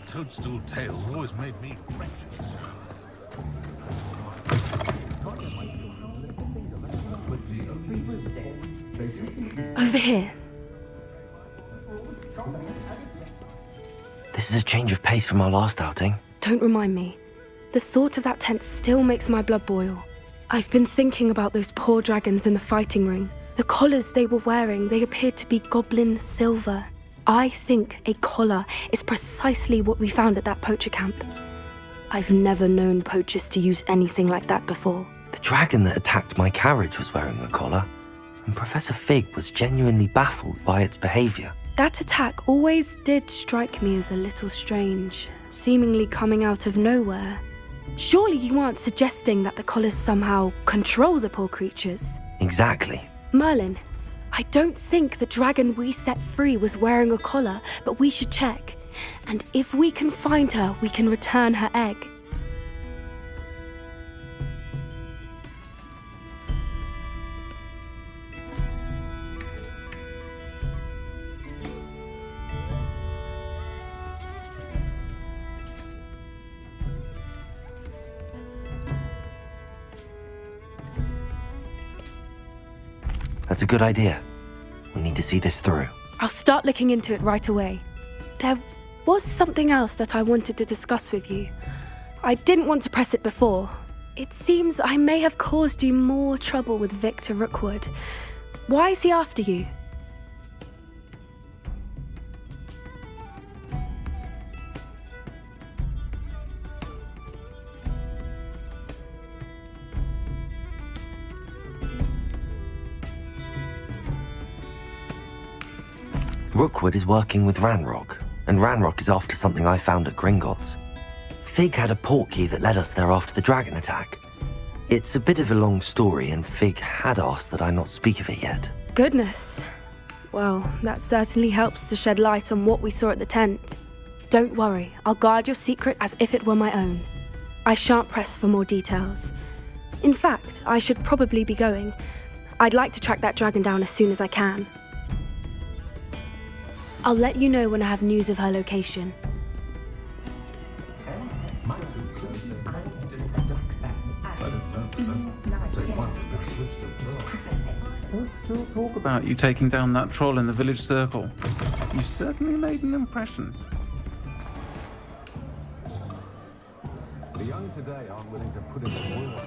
toadstool tails always made me wretched. Over here. This is a change of pace from our last outing. Don't remind me. The thought of that tent still makes my blood boil. I've been thinking about those poor dragons in the fighting ring. The collars they were wearing, they appeared to be goblin silver. I think a collar is precisely what we found at that poacher camp. I've never known poachers to use anything like that before. The dragon that attacked my carriage was wearing a collar, and Professor Fig was genuinely baffled by its behavior. That attack always did strike me as a little strange, seemingly coming out of nowhere. Surely you aren't suggesting that the collars somehow control the poor creatures? Exactly. Merlin, I don't think the dragon we set free was wearing a collar, but we should check. And if we can find her, we can return her egg. That's a good idea. We need to see this through. I'll start looking into it right away. There was something else that I wanted to discuss with you. I didn't want to press it before. It seems I may have caused you more trouble with Victor Rookwood. Why is he after you? Rookwood is working with Ranrock, and Ranrock is after something I found at Gringotts. Fig had a portkey that led us there after the dragon attack. It's a bit of a long story, and Fig had asked that I not speak of it yet. Goodness. Well, that certainly helps to shed light on what we saw at the tent. Don't worry, I'll guard your secret as if it were my own. I shan't press for more details. In fact, I should probably be going. I'd like to track that dragon down as soon as I can. I'll let you know when I have news of her location. Still talk about you taking down that troll in the village circle. You certainly made an impression. The young today aren't willing to put in the work.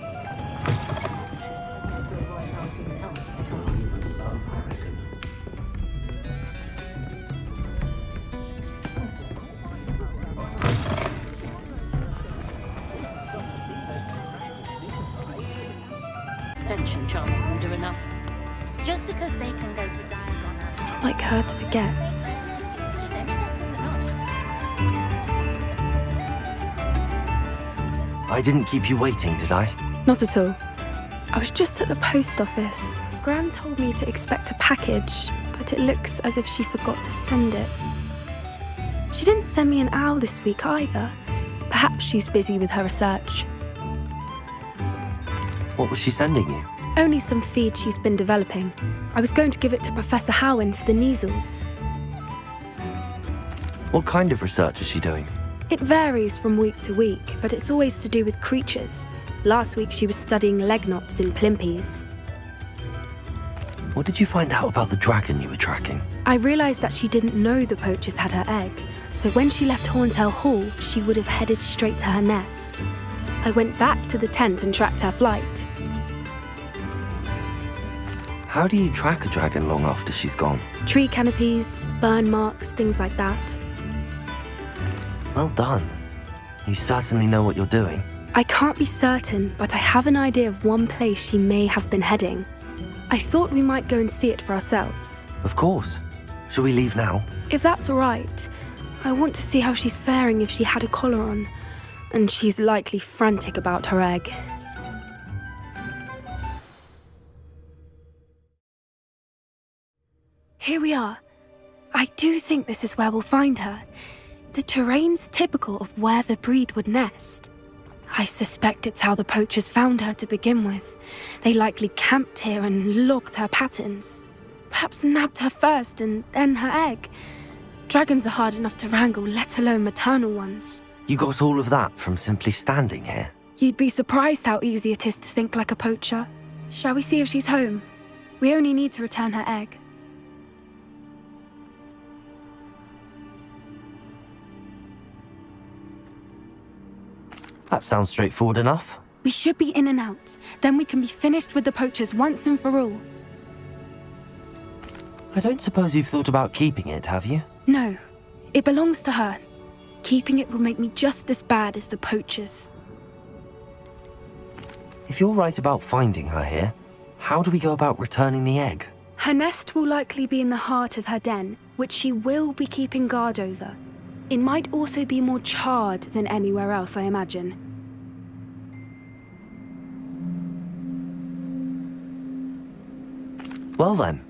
Extension charms wouldn't do enough. Just because they can go to Diagon. It's not like her to forget. I didn't keep you waiting, did I? Not at all. I was just at the post office. Gran told me to expect a package, but it looks as if she forgot to send it. She didn't send me an owl this week either. Perhaps she's busy with her research. What was she sending you? Only some feed she's been developing. I was going to give it to Professor Howin for the measles. What kind of research is she doing? It varies from week to week, but it's always to do with creatures. Last week she was studying leg knots in plimpies. What did you find out about the dragon you were tracking? I realised that she didn't know the poachers had her egg, so when she left Horntail Hall, she would have headed straight to her nest. I went back to the tent and tracked her flight. How do you track a dragon long after she's gone? Tree canopies, burn marks, things like that. Well done. You certainly know what you're doing. I can't be certain, but I have an idea of one place she may have been heading. I thought we might go and see it for ourselves. Of course. Shall we leave now? If that's all right, I want to see how she's faring if she had a collar on. And she's likely frantic about her egg. Here we are. I do think this is where we'll find her. The terrain's typical of where the breed would nest. I suspect it's how the poachers found her to begin with. They likely camped here and logged her patterns. Perhaps nabbed her first and then her egg. Dragons are hard enough to wrangle, let alone maternal ones. You got all of that from simply standing here? You'd be surprised how easy it is to think like a poacher. Shall we see if she's home? We only need to return her egg. That sounds straightforward enough. We should be in and out. Then we can be finished with the poachers once and for all. I don't suppose you've thought about keeping it, have you? No, it belongs to her. Keeping it will make me just as bad as the poachers. If you're right about finding her here, how do we go about returning the egg? Her nest will likely be in the heart of her den, which she will be keeping guard over. It might also be more charred than anywhere else, I imagine. Well then,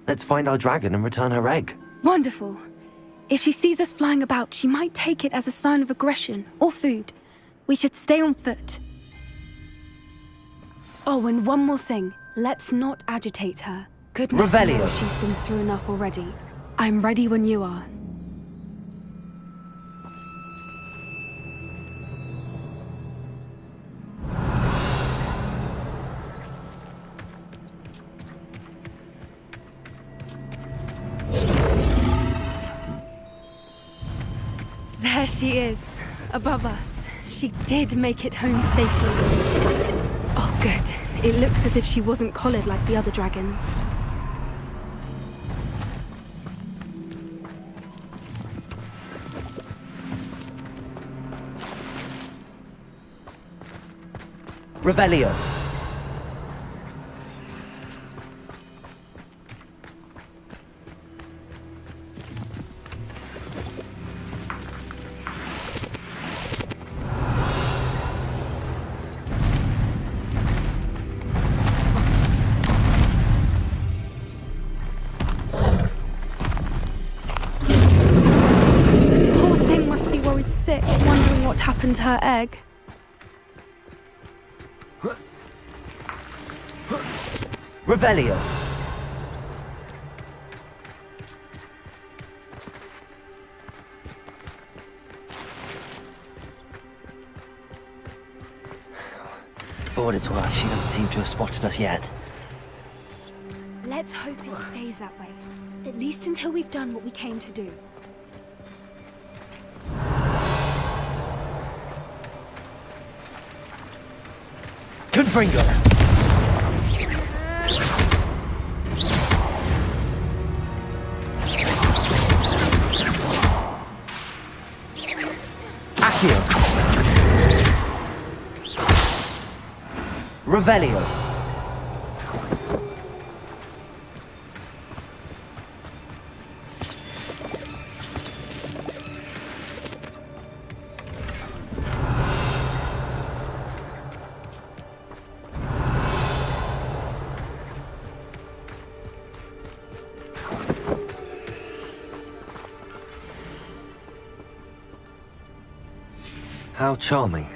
let's find our dragon and return her egg. Wonderful. If she sees us flying about, she might take it as a sign of aggression or food. We should stay on foot. Oh, and one more thing. Let's not agitate her. Goodness Revelio. knows she's been through enough already. I'm ready when you are. There she is, above us. She did make it home safely. Oh, good. It looks as if she wasn't collared like the other dragons. Revelio. Poor thing must be worried sick, wondering what happened to her egg. Revelio. For what it's worth, she doesn't seem to have spotted us yet. Let's hope it stays that way. At least until we've done what we came to do. Confringo. Accio. Revelio. How charming.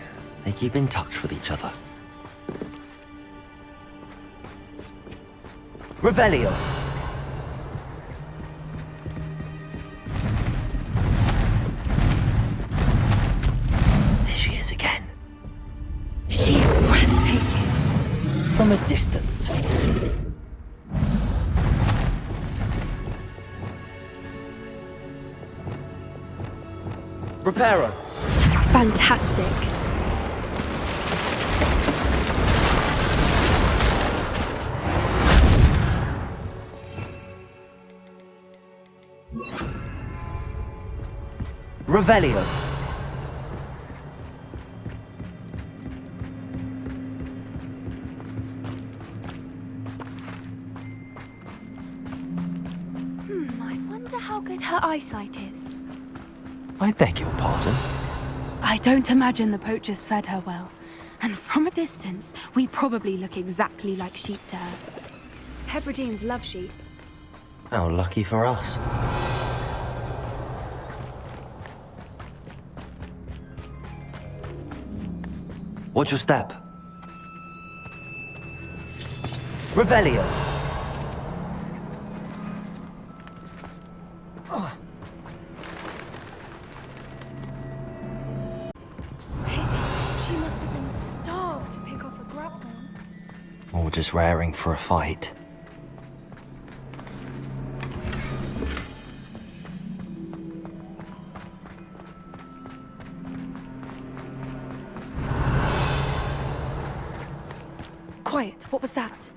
They keep in touch with each other. Revelio. There she is again. She's breathtaking. From a distance. Reparo. Fantastic. Revelio. I wonder how good her eyesight is. I beg your pardon. I don't imagine the poachers fed her well. And from a distance, we probably look exactly like sheep to her. Hebrideans love sheep. How lucky for us. Watch your step. Revelio. Or just raring for a fight. Quiet, what was that?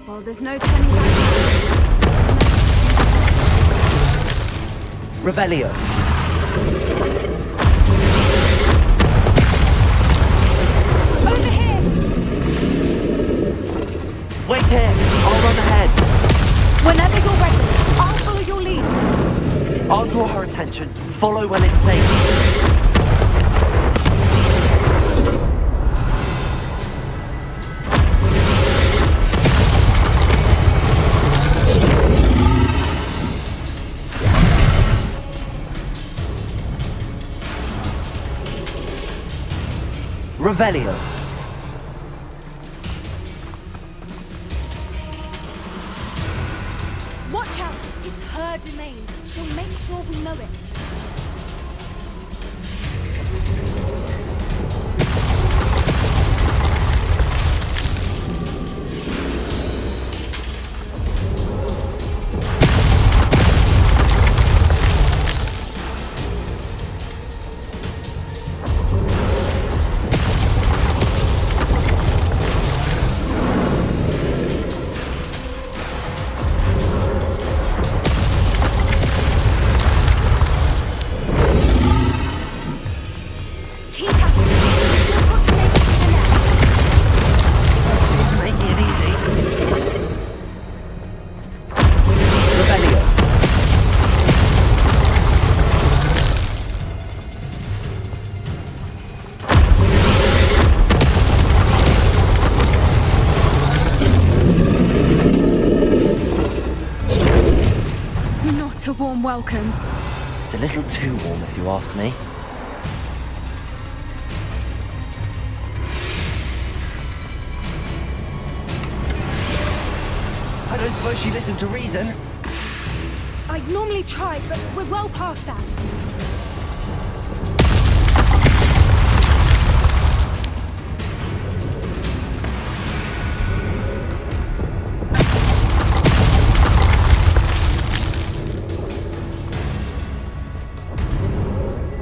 Well, there's no turning back now. Revelio. Over here! Wait here! I'll run ahead. Whenever you're ready, I'll follow your lead. I'll draw her attention. Follow when it's safe. Revelio. Watch out! It's her domain. She'll make sure we know it. A warm welcome. It's a little too warm if you ask me. I don't suppose she listened to reason. I'd normally try, but we're well past that.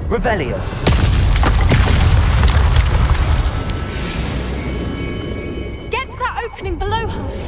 Revelio. Get to that opening below her.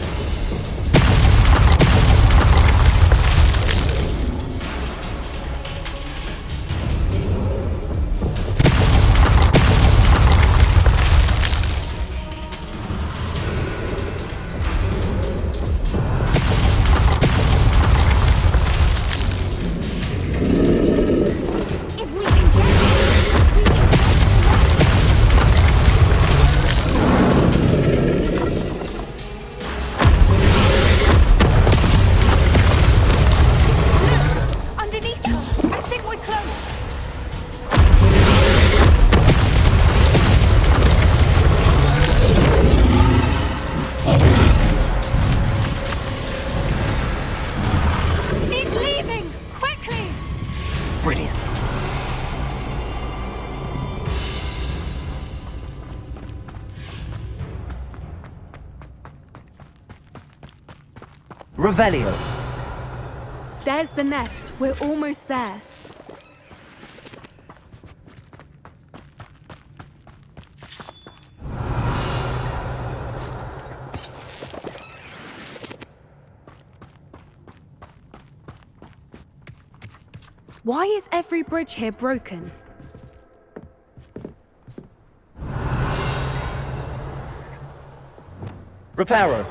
Revelio. There's the nest. We're almost there. Why is every bridge here broken? Reparo.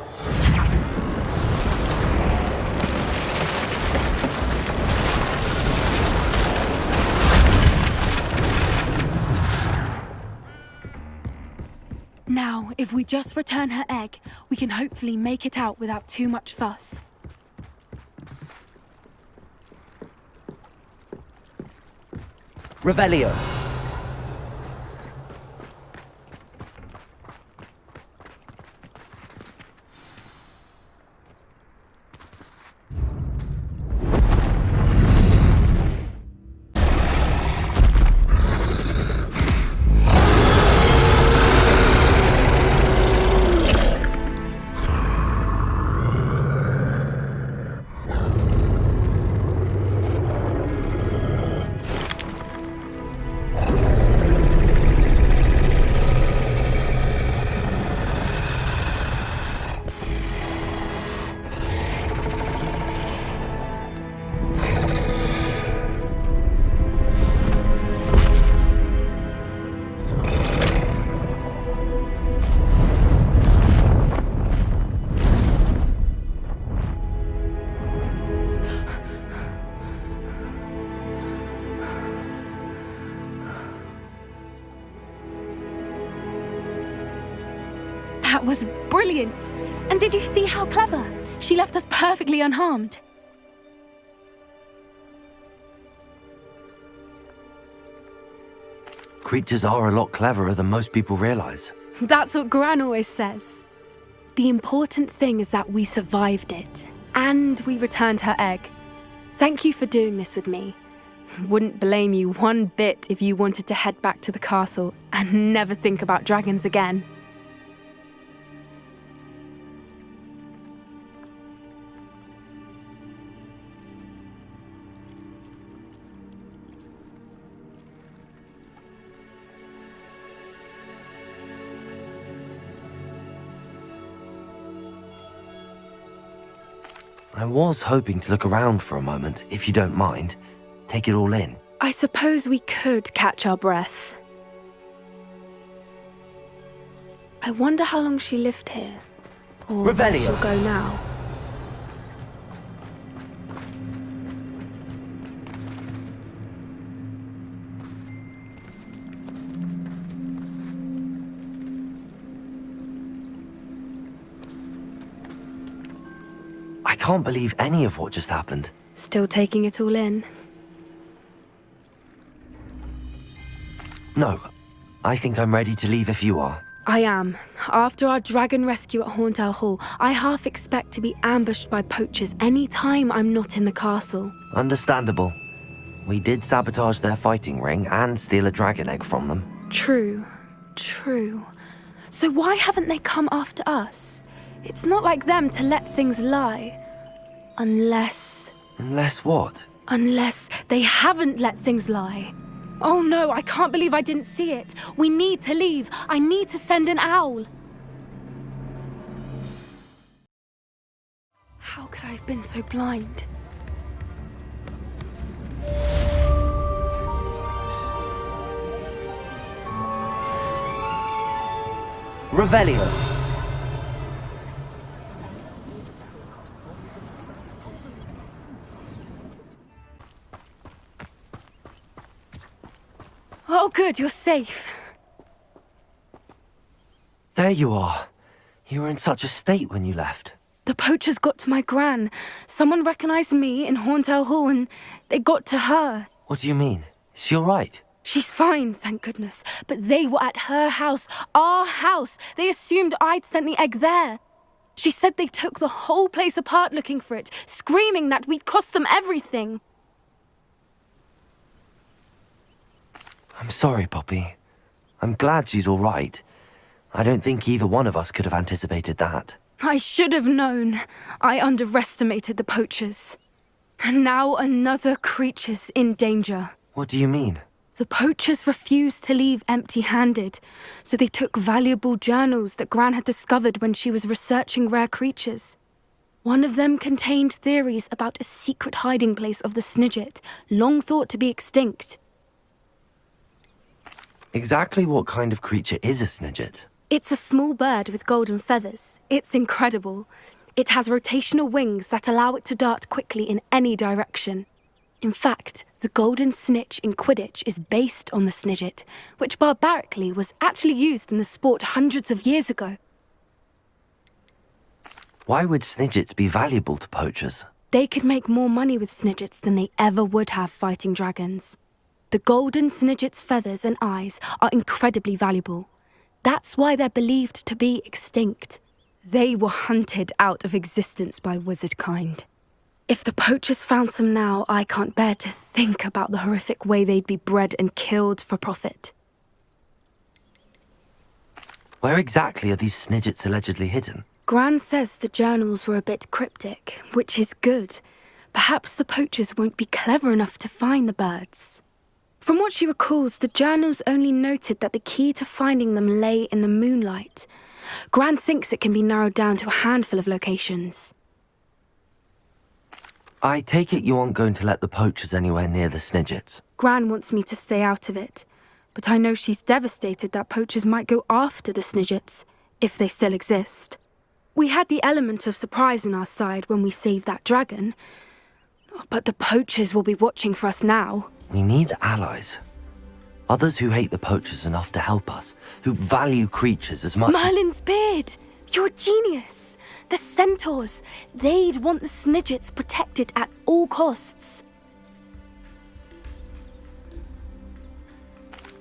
Now, if we just return her egg, we can hopefully make it out without too much fuss. Revelio. That was brilliant! And did you see how clever? She left us perfectly unharmed. Creatures are a lot cleverer than most people realize. That's what Gran always says. The important thing is that we survived it, and we returned her egg. Thank you for doing this with me. Wouldn't blame you one bit if you wanted to head back to the castle and never think about dragons again. I was hoping to look around for a moment, if you don't mind. Take it all in. I suppose we could catch our breath. I wonder how long she lived here. Or where Revelio. she'll go now. I can't believe any of what just happened. Still taking it all in. No, I think I'm ready to leave if you are. I am. After our dragon rescue at Haunted Hall, I half expect to be ambushed by poachers any time I'm not in the castle. Understandable. We did sabotage their fighting ring and steal a dragon egg from them. True. So why haven't they come after us? It's not like them to let things lie. Unless they haven't let things lie. Oh no, I can't believe I didn't see it. We need to leave. I need to send an owl. How could I have been so blind? Revelio. Oh good, you're safe. There you are. You were in such a state when you left. The poachers got to my gran. Someone recognized me in Haunted Hall and they got to her. What do you mean? Is she all right? She's fine, thank goodness. But they were at her house, our house. They assumed I'd sent the egg there. She said they took the whole place apart looking for it, screaming that we'd cost them everything. I'm sorry, Poppy. I'm glad she's all right. I don't think either one of us could have anticipated that. I should have known. I underestimated the poachers. And now another creature's in danger. What do you mean? The poachers refused to leave empty-handed, so they took valuable journals that Gran had discovered when she was researching rare creatures. One of them contained theories about a secret hiding place of the Snidget, long thought to be extinct. Exactly what kind of creature is a Snidget? It's a small bird with golden feathers. It's incredible. It has rotational wings that allow it to dart quickly in any direction. In fact, the golden snitch in Quidditch is based on the Snidget, which barbarically was actually used in the sport hundreds of years ago. Why would Snidgets be valuable to poachers? They could make more money with Snidgets than they ever would have fighting dragons. The golden Snidget's feathers and eyes are incredibly valuable. That's why they're believed to be extinct. They were hunted out of existence by wizard kind. If the poachers found some now, I can't bear to think about the horrific way they'd be bred and killed for profit. Where exactly are these Snidgets allegedly hidden? Gran says the journals were a bit cryptic, which is good. Perhaps the poachers won't be clever enough to find the birds. From what she recalls, the journals only noted that the key to finding them lay in the moonlight. Gran thinks it can be narrowed down to a handful of locations. I take it you aren't going to let the poachers anywhere near the Snidgets. Gran wants me to stay out of it, but I know she's devastated that poachers might go after the Snidgets, if they still exist. We had the element of surprise on our side when we saved that dragon, but the poachers will be watching for us now. We need allies. Others who hate the poachers enough to help us, who value creatures as much as... Merlin's beard! You're a genius! The centaurs! They'd want the Snidgets protected at all costs.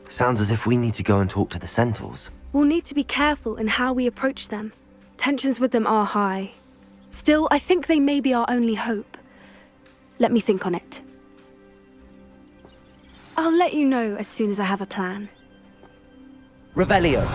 Sounds as if we need to go and talk to the centaurs. We'll need to be careful in how we approach them. Tensions with them are high. Still, I think they may be our only hope. Let me think on it. I'll let you know as soon as I have a plan. Revelio.